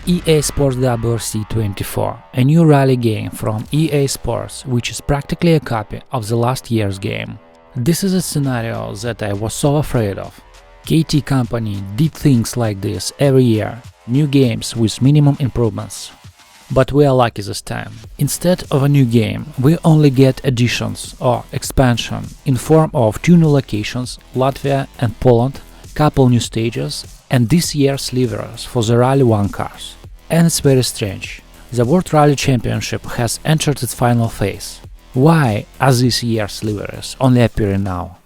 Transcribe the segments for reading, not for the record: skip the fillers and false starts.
EA SPORTS WRC 24, a new rally game from EA Sports, which is practically a copy of the last year's game. This is a scenario that I was so afraid of. KT company did things like this every year, new games with minimum improvements. But we are lucky this time. Instead of a new game, we only get additions or expansion in form of 2 new locations, Latvia and Poland, couple new stages, and this year's liveries for the Rally 1 cars. And it's very strange. The World Rally Championship has entered its final phase. Why are this year's liveries only appearing now?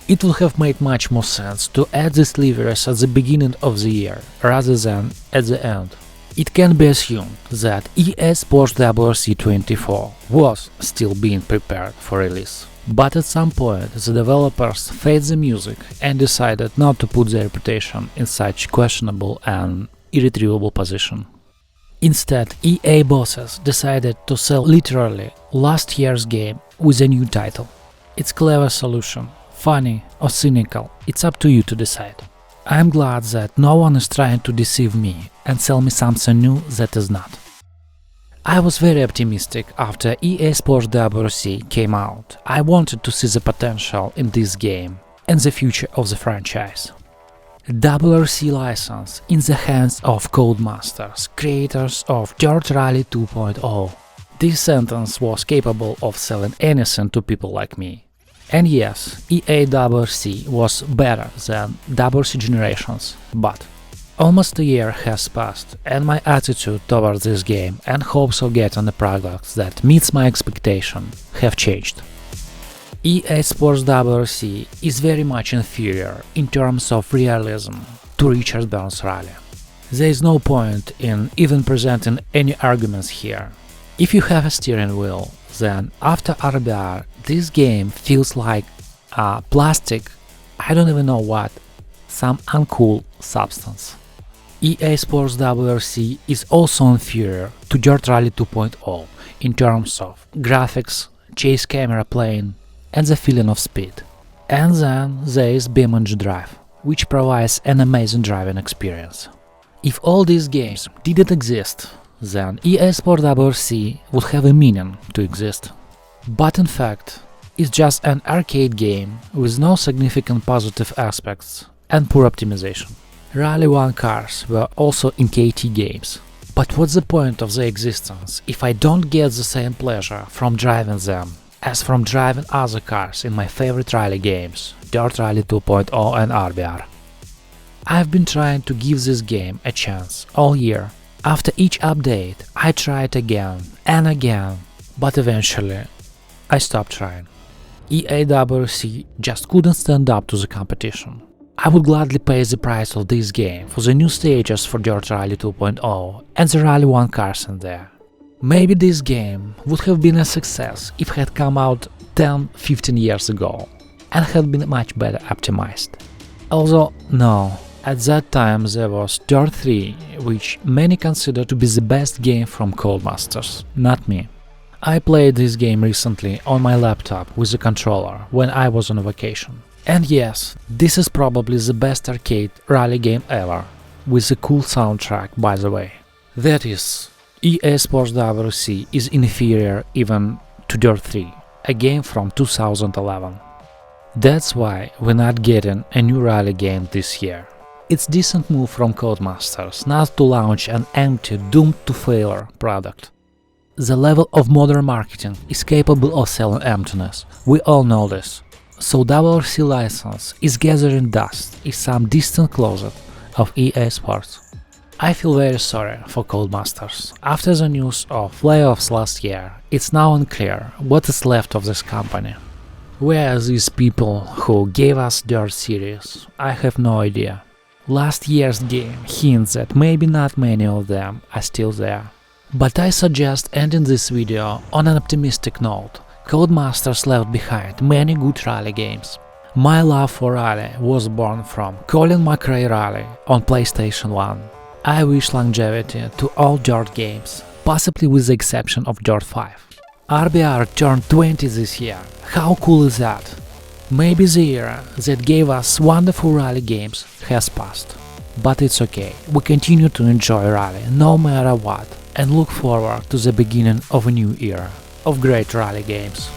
It would have made much more sense to add these liveries at the beginning of the year rather than at the end. It can be assumed that EA Sports WRC 24 was still being prepared for release. But at some point the developers fade the music and decided not to put their reputation in such questionable and irretrievable position. Instead, EA bosses decided to sell literally last year's game with a new title. It's a clever solution, funny or cynical, it's up to you to decide. I'm glad that no one is trying to deceive me and sell me something new that is not. I was very optimistic after EA Sports WRC came out. I wanted to see the potential in this game and the future of the franchise. WRC license in the hands of Codemasters, creators of Dirt Rally 2.0. This sentence was capable of selling anything to people like me. And yes, EA WRC was better than WRC Generations, but almost a year has passed and my attitude towards this game and hopes of getting a product that meets my expectation have changed. EA Sports WRC is very much inferior in terms of realism to Richard Burns Rally. There is no point in even presenting any arguments here. If you have a steering wheel, then after RBR this game feels like plastic, I don't even know what, some uncool substance. EA Sports WRC is also inferior to Dirt Rally 2.0 in terms of graphics, chase camera playing, and the feeling of speed. And then there is BeamNG Drive, which provides an amazing driving experience. If all these games didn't exist, then EA Sports WRC would have a meaning to exist. But in fact, it's just an arcade game with no significant positive aspects and poor optimization. Rally 1 cars were also in KT games. But what's the point of their existence if I don't get the same pleasure from driving them as from driving other cars in my favorite rally games, Dirt Rally 2.0 and RBR? I've been trying to give this game a chance all year. After each update, I try it again and again, but eventually I stopped trying. EA WRC just couldn't stand up to the competition. I would gladly pay the price of this game for the new stages for Dirt Rally 2.0 and the Rally 1 cars in there. Maybe this game would have been a success if it had come out 10-15 years ago and had been much better optimized. Although, no, at that time there was Dirt 3, which many consider to be the best game from Codemasters, not me. I played this game recently on my laptop with a controller when I was on vacation. And yes, this is probably the best arcade rally game ever, with a cool soundtrack by the way. That is, EA Sports WRC is inferior even to Dirt 3, a game from 2011. That's why we're not getting a new rally game this year. It's a decent move from Codemasters not to launch an empty, doomed-to-failure product. The level of modern marketing is capable of selling emptiness, we all know this. So WRC license is gathering dust in some distant closet of EA Sports. I feel very sorry for Codemasters. After the news of layoffs last year, it's now unclear what is left of this company. Where are these people who gave us Dirt series? I have no idea. Last year's game hints that maybe not many of them are still there. But I suggest ending this video on an optimistic note. Codemasters left behind many good rally games. My love for rally was born from Colin McRae Rally on PlayStation 1. I wish longevity to all Dirt games, possibly with the exception of Dirt 5. RBR turned 20 this year. How cool is that? Maybe the era that gave us wonderful rally games has passed. But it's okay, we continue to enjoy rally no matter what and look forward to the beginning of a new era of great rally games.